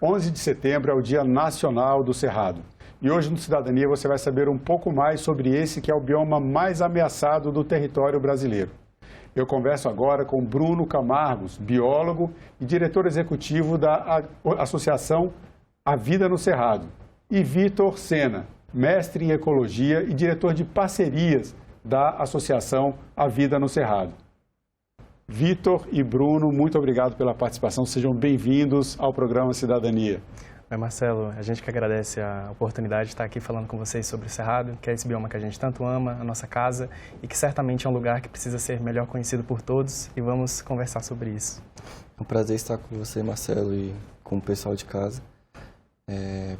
(11 de setembro é o Dia Nacional do Cerrado. E hoje no Cidadania você vai saber um pouco mais sobre esse que é o bioma mais ameaçado do território brasileiro. Eu converso agora com Bruno Camargos, biólogo e diretor executivo da Associação A Vida no Cerrado, e Vitor Sena, mestre em ecologia e diretor de parcerias da Associação A Vida no Cerrado. Vitor e Bruno, muito obrigado pela participação. Sejam bem-vindos ao programa Cidadania. Oi, Marcelo. A gente que agradece a oportunidade de estar aqui falando com vocês sobre o Cerrado, que é esse bioma que a gente tanto ama, a nossa casa, e que certamente é um lugar que precisa ser melhor conhecido por todos, e vamos conversar sobre isso. É um prazer estar com você, Marcelo, e com o pessoal de casa.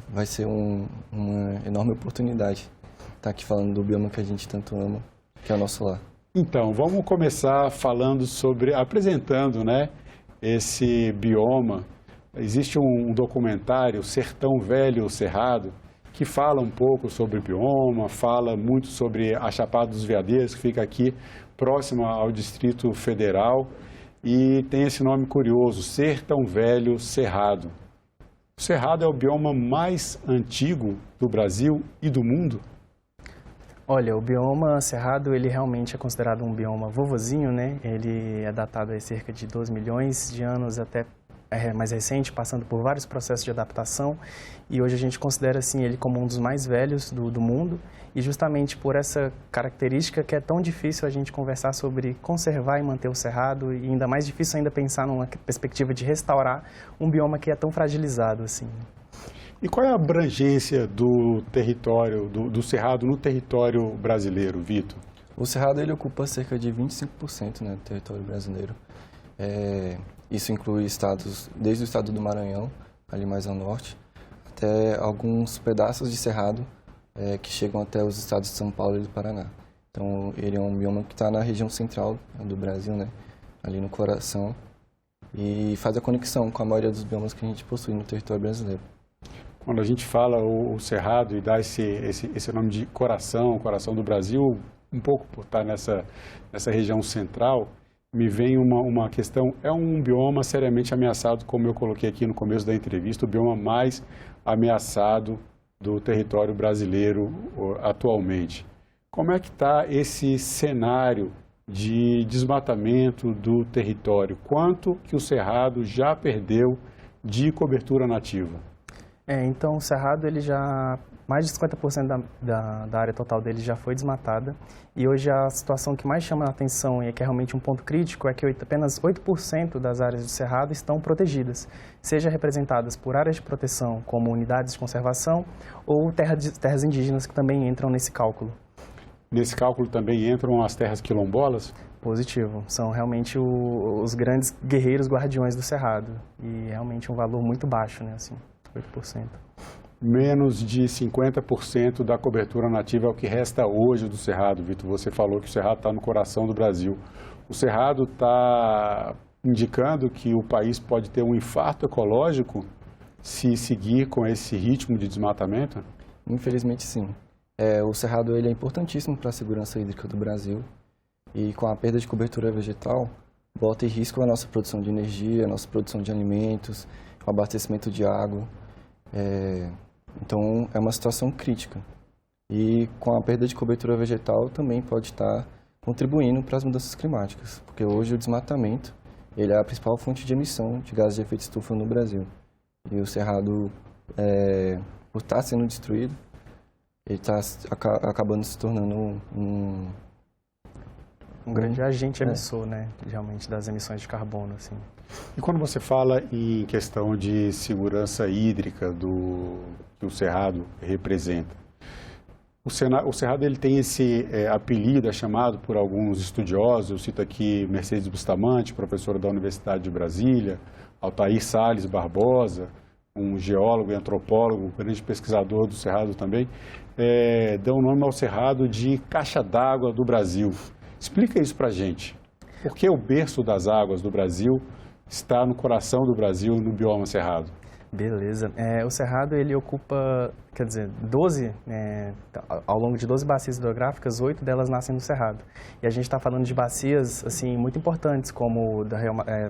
Vai ser uma enorme oportunidade estar aqui falando do bioma que a gente tanto ama, que é o nosso lar. Então, vamos começar falando apresentando, esse bioma. Existe um documentário, Sertão Velho Cerrado, que fala um pouco sobre o bioma, fala muito sobre a Chapada dos Veadeiros, que fica aqui próxima ao Distrito Federal, e tem esse nome curioso, Sertão Velho Cerrado. O Cerrado é o bioma mais antigo do Brasil e do mundo? Olha, o bioma Cerrado, ele realmente é considerado um bioma vovozinho, Ele é datado há cerca de 2 milhões de anos até mais recente, passando por vários processos de adaptação, e hoje a gente considera assim, ele como um dos mais velhos do mundo, e justamente por essa característica que é tão difícil a gente conversar sobre conservar e manter o Cerrado, e ainda mais difícil ainda pensar numa perspectiva de restaurar um bioma que é tão fragilizado assim. E qual é a abrangência do território, do Cerrado no território brasileiro, Vitor? O Cerrado ele ocupa cerca de 25% do território brasileiro. Isso inclui estados, desde o estado do Maranhão, ali mais ao norte, até alguns pedaços de Cerrado que chegam até os estados de São Paulo e do Paraná. Então, ele é um bioma que está na região central do Brasil, ali no coração, e faz a conexão com a maioria dos biomas que a gente possui no território brasileiro. Quando a gente fala o Cerrado e dá esse nome de coração do Brasil, um pouco por estar nessa região central, me vem uma questão, é um bioma seriamente ameaçado, como eu coloquei aqui no começo da entrevista, o bioma mais ameaçado do território brasileiro atualmente. Como é que está esse cenário de desmatamento do território? Quanto que o Cerrado já perdeu de cobertura nativa? Então o Cerrado, ele já, mais de 50% da área total dele já foi desmatada, e hoje a situação que mais chama a atenção e que é realmente um ponto crítico é que apenas 8% das áreas do Cerrado estão protegidas, seja representadas por áreas de proteção como unidades de conservação ou terras indígenas que também entram nesse cálculo. Nesse cálculo também entram as terras quilombolas? Positivo, são realmente os grandes guerreiros guardiões do Cerrado, e realmente um valor muito baixo, assim. 8%. Menos de 50% da cobertura nativa é o que resta hoje do Cerrado, Vitor. Você falou que o Cerrado está no coração do Brasil. O Cerrado está indicando que o país pode ter um infarto ecológico se seguir com esse ritmo de desmatamento? Infelizmente, sim. O Cerrado ele é importantíssimo para a segurança hídrica do Brasil, e com a perda de cobertura vegetal, bota em risco a nossa produção de energia, a nossa produção de alimentos, o abastecimento de água. Então, é uma situação crítica. E com a perda de cobertura vegetal também pode estar contribuindo para as mudanças climáticas, porque hoje o desmatamento ele é a principal fonte de emissão de gases de efeito estufa no Brasil. E o Cerrado, por estar sendo destruído, ele está acabando se tornando um grande agente emissor, realmente, das emissões de carbono, assim. E quando você fala em questão de segurança hídrica que o Cerrado representa, o Cerrado ele tem esse apelido, é chamado por alguns estudiosos, eu cito aqui Mercedes Bustamante, professora da Universidade de Brasília, Altair Salles Barbosa, um geólogo e antropólogo, grande pesquisador do Cerrado também, dão o nome ao Cerrado de caixa d'água do Brasil. Explica isso para a gente. Por que o berço das águas do Brasil está no coração do Brasil, no bioma Cerrado? Beleza. O Cerrado, ele ocupa, quer dizer, 12, ao longo de 12 bacias hidrográficas, 8 delas nascem no Cerrado. E a gente está falando de bacias, assim, muito importantes, como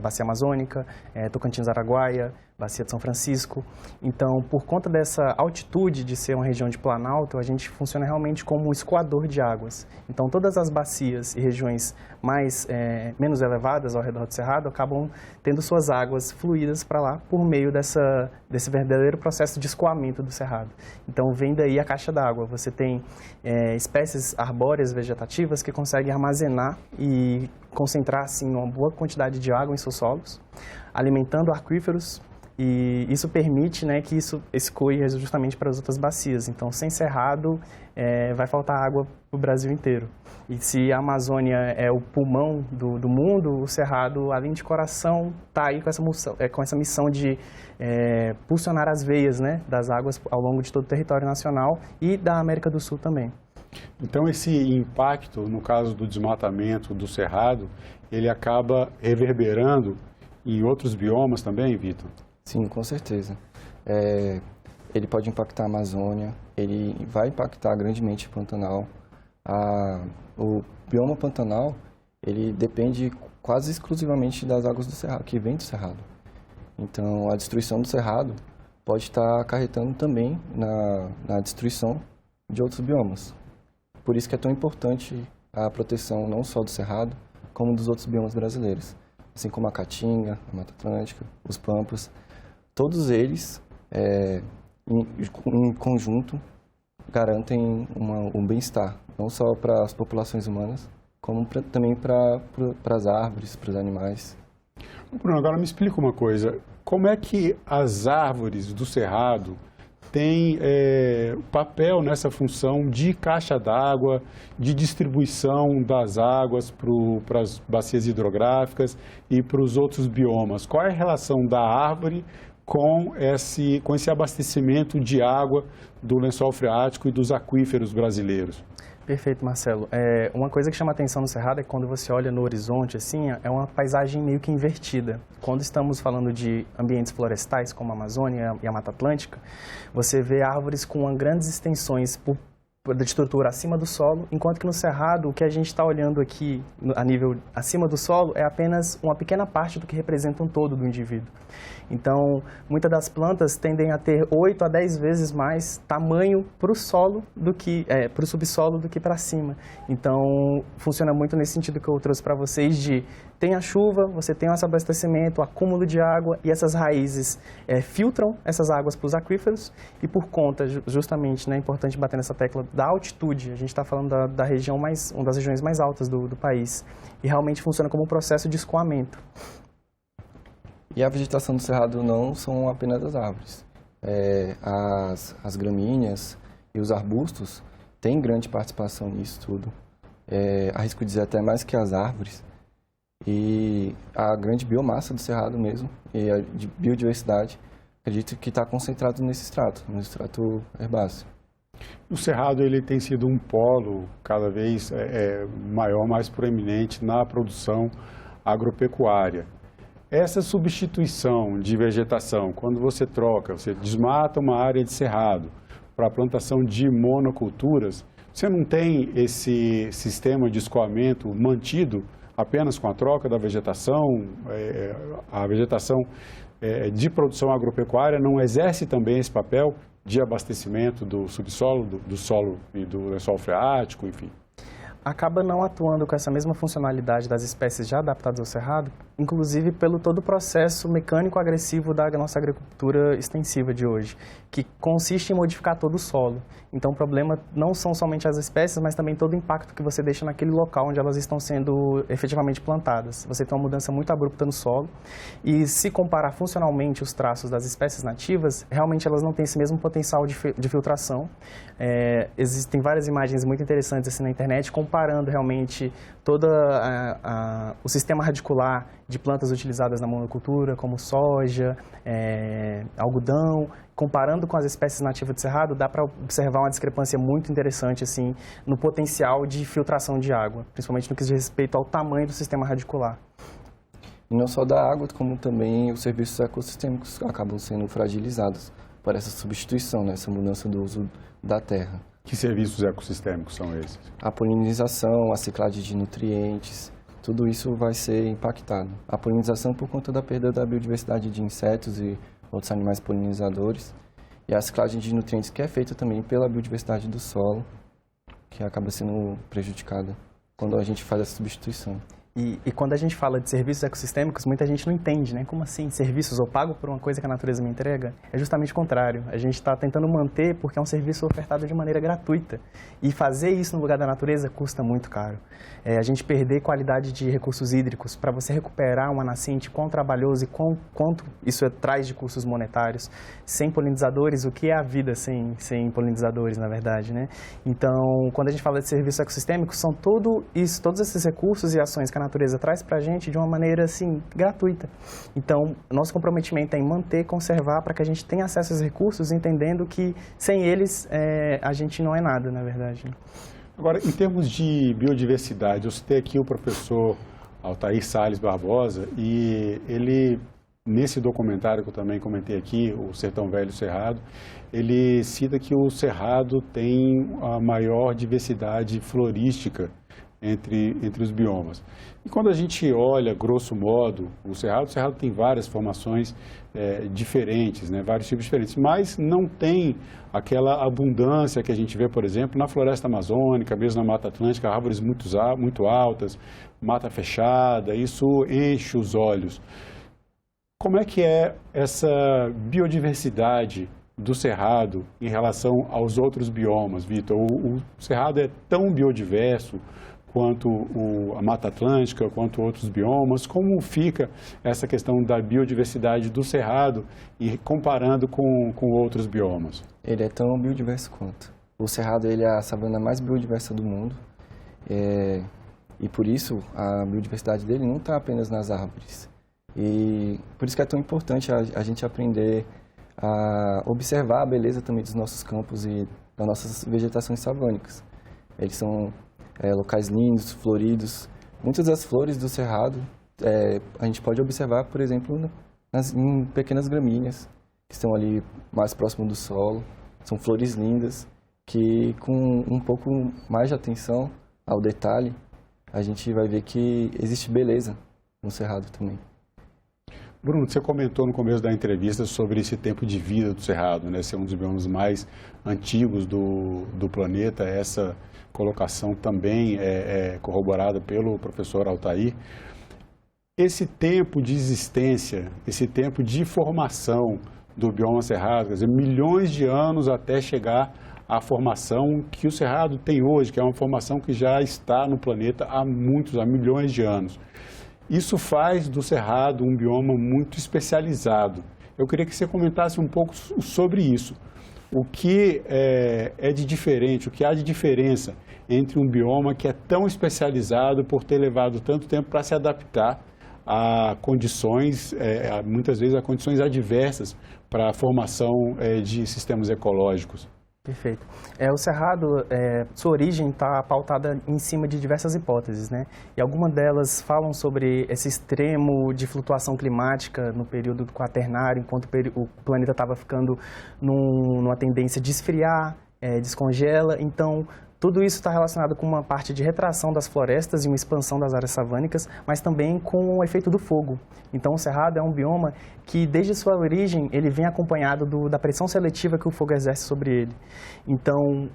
Bacia Amazônica, Tocantins-Araguaia, Bacia de São Francisco. Então, por conta dessa altitude de ser uma região de planalto, a gente funciona realmente como um escoador de águas. Então, todas as bacias e regiões menos elevadas ao redor do Cerrado acabam tendo suas águas fluídas para lá por meio desse verdadeiro processo de escoamento do Cerrado. Então, vem daí a caixa d'água. Você tem espécies arbóreas vegetativas que conseguem armazenar e concentrar, assim, uma boa quantidade de água em seus solos, alimentando aquíferos. E isso permite, né, que isso escoe justamente para as outras bacias. Então, sem cerrado, vai faltar água para o Brasil inteiro. E se a Amazônia é o pulmão do mundo, o cerrado, além de coração, está aí com essa missão de pulsionar as veias, né, das águas ao longo de todo o território nacional e da América do Sul também. Então, esse impacto, no caso do desmatamento do cerrado, ele acaba reverberando em outros biomas também, Vitor? Sim, com certeza. Ele pode impactar a Amazônia, ele vai impactar grandemente o Pantanal. O bioma Pantanal, ele depende quase exclusivamente das águas do Cerrado, que vem do Cerrado. Então, a destruição do Cerrado pode estar acarretando também na destruição de outros biomas. Por isso que é tão importante a proteção não só do Cerrado, como dos outros biomas brasileiros, assim como a Caatinga, a Mata Atlântica, os Pampas. Todos eles, em conjunto, garantem um bem-estar, não só para as populações humanas, como também para as árvores, para os animais. Bruno, agora me explica uma coisa. Como é que as árvores do Cerrado têm papel nessa função de caixa d'água, de distribuição das águas para as bacias hidrográficas e para os outros biomas? Qual é a relação da árvore com esse abastecimento de água do lençol freático e dos aquíferos brasileiros? Perfeito, Marcelo. Uma coisa que chama atenção no Cerrado é que quando você olha no horizonte, assim, é uma paisagem meio que invertida. Quando estamos falando de ambientes florestais, como a Amazônia e a Mata Atlântica, você vê árvores com grandes extensões de estrutura acima do solo, enquanto que no Cerrado, o que a gente está olhando aqui a nível acima do solo é apenas uma pequena parte do que representa um todo do indivíduo. Então, muitas das plantas tendem a ter 8 a 10 vezes mais tamanho para o solo para o subsolo do que para cima. Então, funciona muito nesse sentido que eu trouxe para vocês de tem a chuva, você tem esse abastecimento, acúmulo de água e essas raízes filtram essas águas para os aquíferos e por conta, justamente, né, é importante bater nessa tecla da altitude, a gente está falando da região uma das regiões mais altas do país e realmente funciona como um processo de escoamento. E a vegetação do Cerrado não são apenas as árvores. As gramíneas e os arbustos têm grande participação nisso tudo. Arrisco dizer até mais que as árvores. E a grande biomassa do Cerrado mesmo, e a biodiversidade, acredito que está concentrado no extrato herbáceo. O Cerrado ele tem sido um polo cada vez maior, mais proeminente na produção agropecuária. Essa substituição de vegetação, quando você desmata uma área de cerrado para a plantação de monoculturas, você não tem esse sistema de escoamento mantido apenas com a troca da vegetação? A vegetação de produção agropecuária não exerce também esse papel de abastecimento do subsolo, do solo e do lençol freático, enfim? Acaba não atuando com essa mesma funcionalidade das espécies já adaptadas ao cerrado, inclusive pelo todo o processo mecânico-agressivo da nossa agricultura extensiva de hoje, que consiste em modificar todo o solo. Então, o problema não são somente as espécies, mas também todo o impacto que você deixa naquele local onde elas estão sendo efetivamente plantadas. Você tem uma mudança muito abrupta no solo e, se comparar funcionalmente os traços das espécies nativas, realmente elas não têm esse mesmo potencial de filtração. Existem várias imagens muito interessantes assim na internet, comparando realmente todo o sistema radicular de plantas utilizadas na monocultura, como soja, algodão, comparando com as espécies nativas de cerrado, dá para observar uma discrepância muito interessante assim, no potencial de filtração de água, principalmente no que diz respeito ao tamanho do sistema radicular. E não só da água, como também os serviços ecossistêmicos acabam sendo fragilizados por essa substituição, né, essa mudança do uso da terra. Que serviços ecossistêmicos são esses? A polinização, a ciclagem de nutrientes, tudo isso vai ser impactado. A polinização por conta da perda da biodiversidade de insetos e outros animais polinizadores. E a ciclagem de nutrientes que é feita também pela biodiversidade do solo, que acaba sendo prejudicada quando a gente faz essa substituição. E quando a gente fala de serviços ecossistêmicos, muita gente não entende, né? Como assim, serviços ou pago por uma coisa que a natureza me entrega? É justamente o contrário. A gente está tentando manter porque é um serviço ofertado de maneira gratuita. E fazer isso no lugar da natureza custa muito caro. A gente perder qualidade de recursos hídricos para você recuperar uma nascente, quão trabalhoso e quanto isso traz de custos monetários. Sem polinizadores, o que é a vida sem polinizadores, na verdade, né? Então, quando a gente fala de serviços ecossistêmicos, são todos esses recursos e ações que a natureza traz para a gente de uma maneira, assim, gratuita. Então, nosso comprometimento é em manter, conservar, para que a gente tenha acesso a esses recursos, entendendo que sem eles a gente não é nada, na verdade. Agora, em termos de biodiversidade, eu citei aqui o professor Altair Salles Barbosa e ele, nesse documentário que eu também comentei aqui, o Sertão Velho Cerrado, ele cita que o Cerrado tem a maior diversidade florística entre os biomas. E quando a gente olha, grosso modo, o Cerrado tem várias formações diferentes, né, vários tipos diferentes, mas não tem aquela abundância que a gente vê, por exemplo, na floresta amazônica, mesmo na Mata Atlântica, árvores muito altas, mata fechada, isso enche os olhos. Como é que é essa biodiversidade do Cerrado em relação aos outros biomas, Vitor? O Cerrado é tão biodiverso quanto a Mata Atlântica, quanto outros biomas. Como fica essa questão da biodiversidade do Cerrado e comparando com outros biomas? Ele é tão biodiverso quanto. O Cerrado ele é a savana mais biodiversa do mundo e por isso a biodiversidade dele não está apenas nas árvores. E por isso que é tão importante a gente aprender a observar a beleza também dos nossos campos e das nossas vegetações savânicas. Eles são locais lindos, floridos. Muitas das flores do Cerrado a gente pode observar, por exemplo, em pequenas gramíneas que estão ali mais próximo do solo. São flores lindas que, com um pouco mais de atenção ao detalhe, a gente vai ver que existe beleza no Cerrado também. Bruno, você comentou no começo da entrevista sobre esse tempo de vida do Cerrado, né? Ser um dos biomas mais antigos do planeta. Essa colocação também é corroborada pelo professor Altair. Esse tempo de existência, esse tempo de formação do bioma Cerrado, quer dizer, milhões de anos até chegar à formação que o Cerrado tem hoje, que é uma formação que já está no planeta há milhões de anos. Isso faz do Cerrado um bioma muito especializado. Eu queria que você comentasse um pouco sobre isso. O que é de diferente, o que há de diferença entre um bioma que é tão especializado por ter levado tanto tempo para se adaptar a condições, muitas vezes a condições adversas para a formação de sistemas ecológicos. Perfeito. O Cerrado, sua origem está pautada em cima de diversas hipóteses, né? E algumas delas falam sobre esse extremo de flutuação climática no período do Quaternário, enquanto o planeta estava ficando numa tendência de esfriar, descongela. Então, tudo isso está relacionado com uma parte de retração das florestas e uma expansão das áreas savânicas, mas também com o efeito do fogo. Então, o Cerrado é um bioma que, desde sua origem, ele vem acompanhado da pressão seletiva que o fogo exerce sobre ele. Então,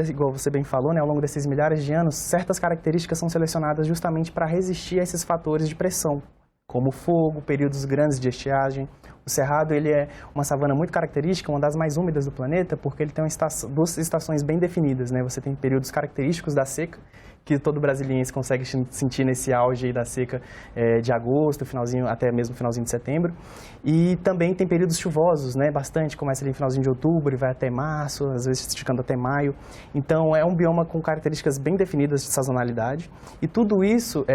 igual você bem falou, né, ao longo desses milhares de anos, certas características são selecionadas justamente para resistir a esses fatores de pressão, como fogo, períodos grandes de estiagem. O Cerrado ele é uma savana muito característica, uma das mais úmidas do planeta, porque ele tem duas estações bem definidas, né? Você tem períodos característicos da seca, que todo brasiliense consegue sentir nesse auge aí da seca de agosto, até mesmo finalzinho de setembro. E também tem períodos chuvosos, né? Bastante, começa ali no finalzinho de outubro e vai até março, às vezes esticando até maio. Então, é um bioma com características bem definidas de sazonalidade. E tudo isso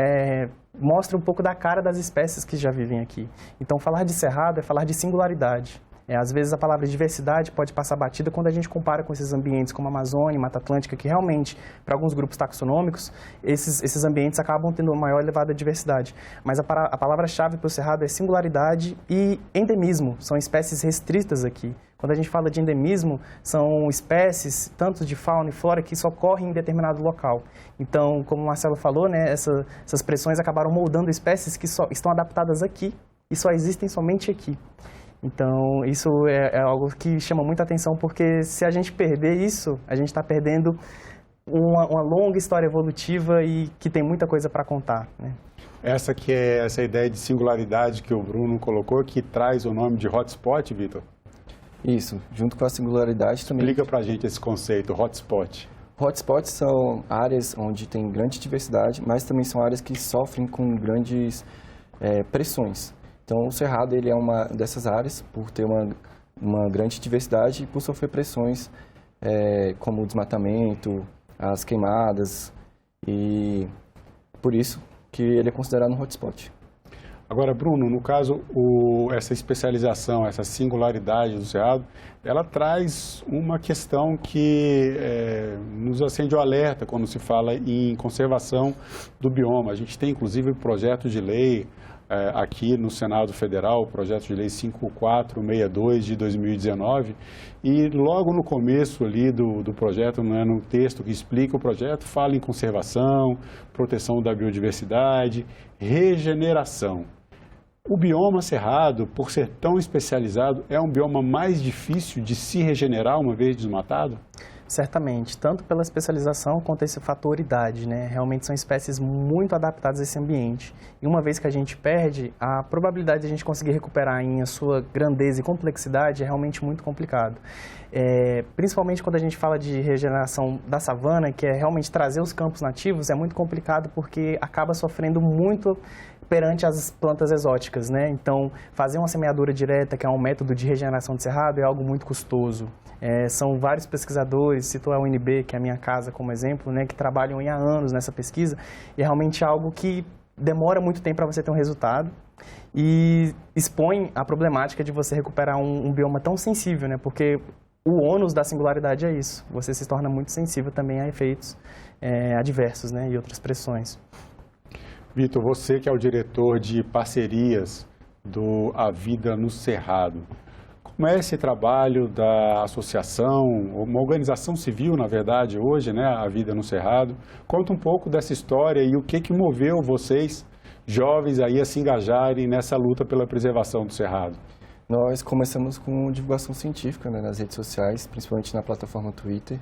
mostra um pouco da cara das espécies que já vivem aqui. Então, falar de Cerrado é falar de singularidade. Às vezes a palavra diversidade pode passar batida quando a gente compara com esses ambientes como a Amazônia, Mata Atlântica, que realmente, para alguns grupos taxonômicos, esses ambientes acabam tendo uma maior elevada diversidade. Mas a palavra-chave para o Cerrado é singularidade e endemismo, são espécies restritas aqui. Quando a gente fala de endemismo, são espécies, tanto de fauna e flora, que só ocorrem em determinado local. Então, como o Marcelo falou, né, essas pressões acabaram moldando espécies que só estão adaptadas aqui e só existem somente aqui. Então, isso é algo que chama muita atenção, porque se a gente perder isso, a gente está perdendo uma longa história evolutiva e que tem muita coisa para contar, né? Essa ideia de singularidade que o Bruno colocou, que traz o nome de hotspot, Vitor? Isso, junto com a singularidade também. Explica pra gente esse conceito, hotspot. Hotspots são áreas onde tem grande diversidade, mas também são áreas que sofrem com grandes pressões. Então, o Cerrado ele é uma dessas áreas, por ter uma grande diversidade e por sofrer pressões como o desmatamento, as queimadas, e por isso que ele é considerado um hotspot. Agora, Bruno, no caso, essa especialização, essa singularidade do Cerrado, ela traz uma questão que nos acende o alerta quando se fala em conservação do bioma. A gente tem, inclusive, projeto de lei aqui no Senado Federal, o projeto de lei 5462 de 2019, e logo no começo ali do projeto, né, no texto que explica o projeto, fala em conservação, proteção da biodiversidade, regeneração. O bioma Cerrado, por ser tão especializado, é um bioma mais difícil de se regenerar uma vez desmatado? Certamente, tanto pela especialização quanto esse fator idade, né? Realmente são espécies muito adaptadas a esse ambiente. E uma vez que a gente perde, a probabilidade de a gente conseguir recuperar em a sua grandeza e complexidade é realmente muito complicado. Principalmente quando a gente fala de regeneração da savana, que é realmente trazer os campos nativos, é muito complicado porque acaba sofrendo muito perante as plantas exóticas, né? Então, fazer uma semeadura direta, que é um método de regeneração de cerrado, é algo muito custoso. São vários pesquisadores, cito a UNB, que é a minha casa como exemplo, né, que trabalham há anos nessa pesquisa, e é realmente algo que demora muito tempo para você ter um resultado e expõe a problemática de você recuperar um bioma tão sensível, né? Porque o ônus da singularidade é isso, você se torna muito sensível também a efeitos adversos, né, e outras pressões. Vitor, você que é o diretor de parcerias do A Vida no Cerrado, como é esse trabalho da associação, uma organização civil, na verdade, hoje, né, A Vida no Cerrado? Conta um pouco dessa história e o que moveu vocês, jovens, aí a se engajarem nessa luta pela preservação do Cerrado. Nós começamos com divulgação científica, né, nas redes sociais, principalmente na plataforma Twitter,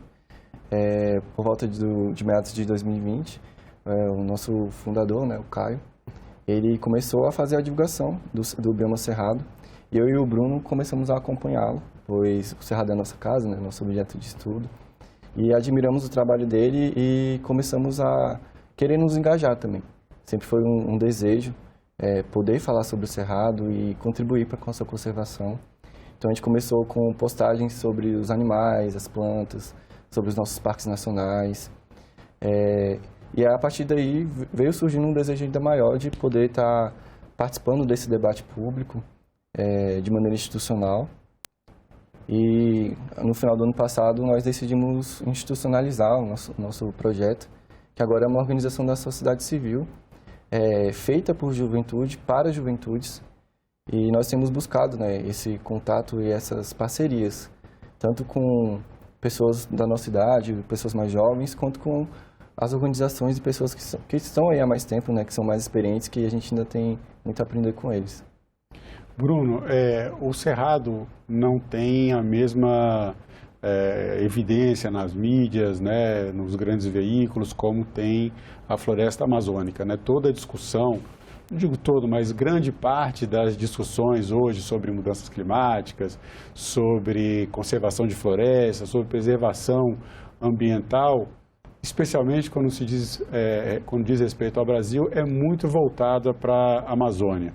por volta de meados de 2020. O nosso fundador, né, o Caio, ele começou a fazer a divulgação do bioma Cerrado, e eu e o Bruno começamos a acompanhá-lo, pois o Cerrado é a nossa casa, né, nosso objeto de estudo, e admiramos o trabalho dele e começamos a querer nos engajar também. Sempre foi um desejo poder falar sobre o Cerrado e contribuir para a sua conservação. Então a gente começou com postagens sobre os animais, as plantas, sobre os nossos parques nacionais, e a partir daí veio surgindo um desejo ainda maior de poder estar participando desse debate público de maneira institucional. E no final do ano passado nós decidimos institucionalizar o nosso projeto, que agora é uma organização da sociedade civil, feita por juventude, para juventudes. E nós temos buscado, né, esse contato e essas parcerias, tanto com pessoas da nossa idade, pessoas mais jovens, quanto com as organizações e pessoas que estão aí há mais tempo, né, que são mais experientes, que a gente ainda tem muito a aprender com eles. Bruno, o Cerrado não tem a mesma evidência nas mídias, né, nos grandes veículos, como tem a floresta amazônica, né? Toda a discussão, não digo todo, mas grande parte das discussões hoje sobre mudanças climáticas, sobre conservação de florestas, sobre preservação ambiental, especialmente quando diz respeito ao Brasil, é muito voltada para a Amazônia.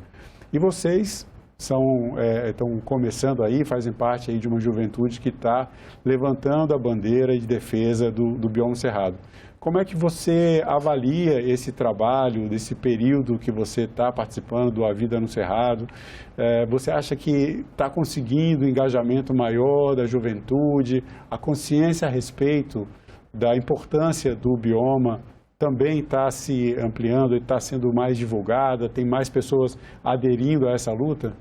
E vocês estão começando aí, fazem parte aí de uma juventude que está levantando a bandeira de defesa do bioma Cerrado. Como é que você avalia esse trabalho, desse período que você está participando do A Vida no Cerrado? Você acha que está conseguindo um engajamento maior da juventude, a consciência a respeito da importância do bioma também está se ampliando, está sendo mais divulgada, tem mais pessoas aderindo a essa luta?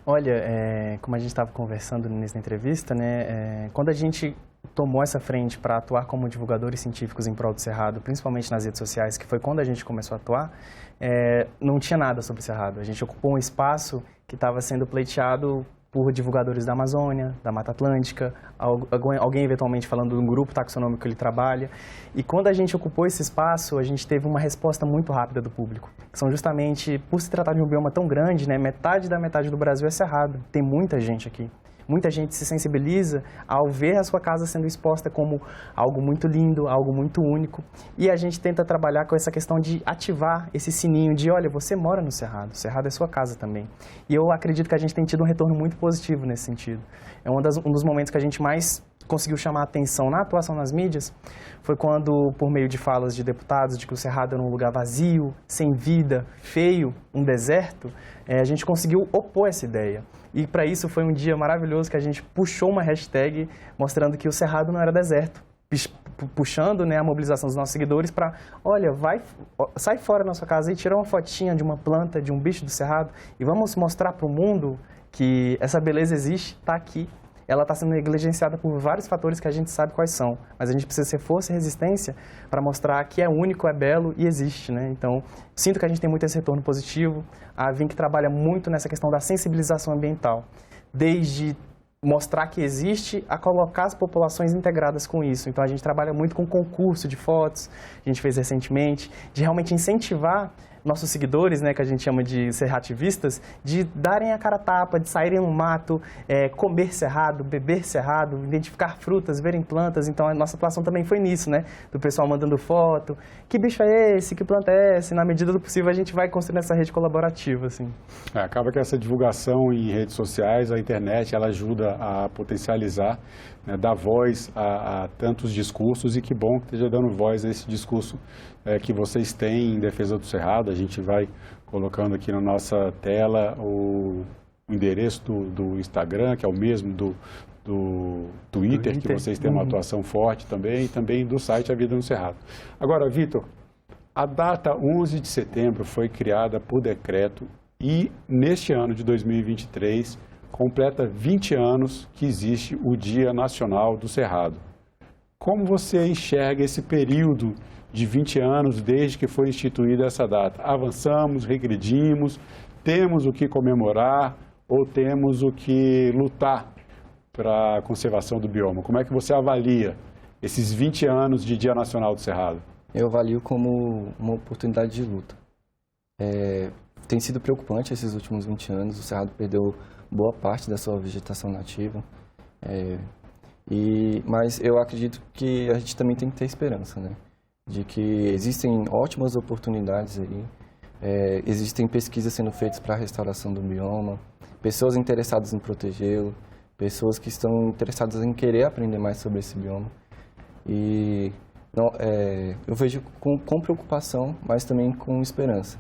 Olha, como a gente estava conversando nessa entrevista, né, quando a gente tomou essa frente para atuar como divulgadores científicos em prol do Cerrado, principalmente nas redes sociais, que foi quando a gente começou a atuar, não tinha nada sobre o Cerrado. A gente ocupou um espaço que estava sendo pleiteado por divulgadores da Amazônia, da Mata Atlântica, alguém eventualmente falando de um grupo taxonômico que ele trabalha. E quando a gente ocupou esse espaço, a gente teve uma resposta muito rápida do público. Que são justamente, por se tratar de um bioma tão grande, né, metade da metade do Brasil é cerrado. Tem muita gente aqui. Muita gente se sensibiliza ao ver a sua casa sendo exposta como algo muito lindo, algo muito único. E a gente tenta trabalhar com essa questão de ativar esse sininho de, olha, você mora no Cerrado, o Cerrado é sua casa também. E eu acredito que a gente tem tido um retorno muito positivo nesse sentido. É um dos momentos que a gente mais conseguiu chamar a atenção na atuação nas mídias, foi quando, por meio de falas de deputados, de que o Cerrado era um lugar vazio, sem vida, feio, um deserto, a gente conseguiu opor essa ideia. E para isso foi um dia maravilhoso que a gente puxou uma hashtag mostrando que o Cerrado não era deserto, puxando, né, a mobilização dos nossos seguidores para, olha, sai fora da sua casa e tira uma fotinha de uma planta, de um bicho do Cerrado e vamos mostrar para o mundo que essa beleza existe, está aqui. Ela está sendo negligenciada por vários fatores que a gente sabe quais são, mas a gente precisa ser força e resistência para mostrar que é único, é belo e existe, né? Então, sinto que a gente tem muito esse retorno positivo. A Vink trabalha muito nessa questão da sensibilização ambiental, desde mostrar que existe a colocar as populações integradas com isso. Então, a gente trabalha muito com concurso de fotos, a gente fez recentemente, de realmente incentivar nossos seguidores, né, que a gente chama de serrativistas, de darem a cara a tapa, de saírem no mato, comer cerrado, beber cerrado, identificar frutas, verem plantas. Então, a nossa atuação também foi nisso, né? Do pessoal mandando foto, que bicho é esse, que planta é essa? E, na medida do possível, a gente vai construindo essa rede colaborativa, assim. Acaba que essa divulgação em redes sociais, a internet, ela ajuda a potencializar, né, dar voz a tantos discursos e que bom que esteja dando voz a esse discurso que vocês têm em defesa do Cerrado. A gente vai colocando aqui na nossa tela o endereço do Instagram, que é o mesmo do Twitter, que vocês têm uma atuação forte também, e também do site A Vida no Cerrado. Agora, Vitor, a data 11 de setembro foi criada por decreto e, neste ano de 2023, completa 20 anos que existe o Dia Nacional do Cerrado. Como você enxerga esse período de 20 anos desde que foi instituída essa data? Avançamos, regredimos, temos o que comemorar ou temos o que lutar para a conservação do bioma? Como é que você avalia esses 20 anos de Dia Nacional do Cerrado? Eu avalio como uma oportunidade de luta. Tem sido preocupante esses últimos 20 anos, o Cerrado perdeu boa parte da sua vegetação nativa, mas eu acredito que a gente também tem que ter esperança, né? De que existem ótimas oportunidades aí, existem pesquisas sendo feitas para a restauração do bioma, pessoas interessadas em protegê-lo, pessoas que estão interessadas em querer aprender mais sobre esse bioma. E eu vejo com preocupação, mas também com esperança.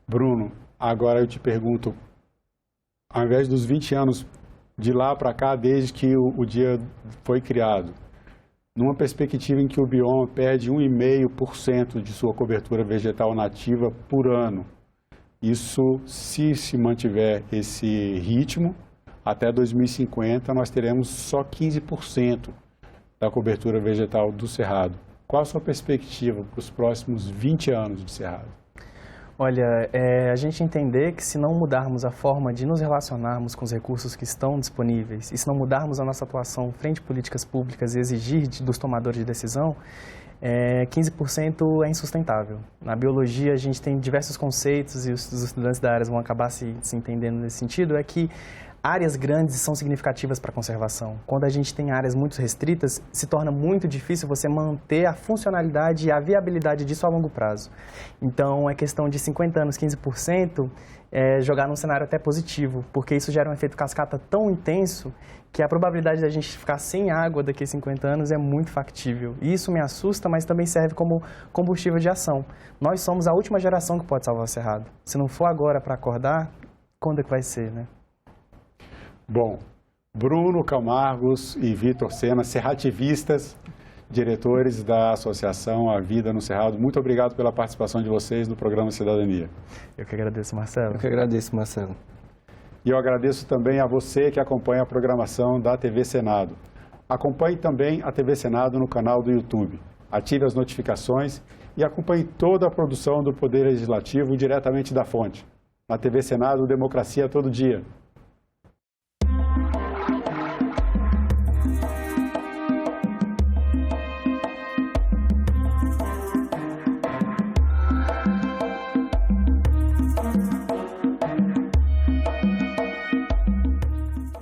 Bruno, agora eu te pergunto, ao invés dos 20 anos de lá para cá, desde que o dia foi criado, numa perspectiva em que o bioma perde 1,5% de sua cobertura vegetal nativa por ano, isso, se mantiver esse ritmo, até 2050 nós teremos só 15% da cobertura vegetal do Cerrado. Qual a sua perspectiva para os próximos 20 anos de Cerrado? Olha, a gente entender que se não mudarmos a forma de nos relacionarmos com os recursos que estão disponíveis e se não mudarmos a nossa atuação frente a políticas públicas e exigir dos tomadores de decisão, 15% é insustentável. Na biologia, a gente tem diversos conceitos e os estudantes da área vão acabar se entendendo nesse sentido, é que áreas grandes são significativas para a conservação. Quando a gente tem áreas muito restritas, se torna muito difícil você manter a funcionalidade e a viabilidade disso a longo prazo. Então, é questão de 50 anos, 15%, jogar num cenário até positivo, porque isso gera um efeito cascata tão intenso que a probabilidade da gente ficar sem água daqui a 50 anos é muito factível. E isso me assusta, mas também serve como combustível de ação. Nós somos a última geração que pode salvar o Cerrado. Se não for agora para acordar, quando é que vai ser, né? Bom, Bruno Camargos e Vitor Sena, serrativistas, diretores da Associação A Vida no Cerrado, muito obrigado pela participação de vocês no programa Cidadania. Eu que agradeço, Marcelo. Eu que agradeço, Marcelo. E eu agradeço também a você que acompanha a programação da TV Senado. Acompanhe também a TV Senado no canal do YouTube. Ative as notificações e acompanhe toda a produção do Poder Legislativo diretamente da fonte. Na TV Senado, democracia todo dia.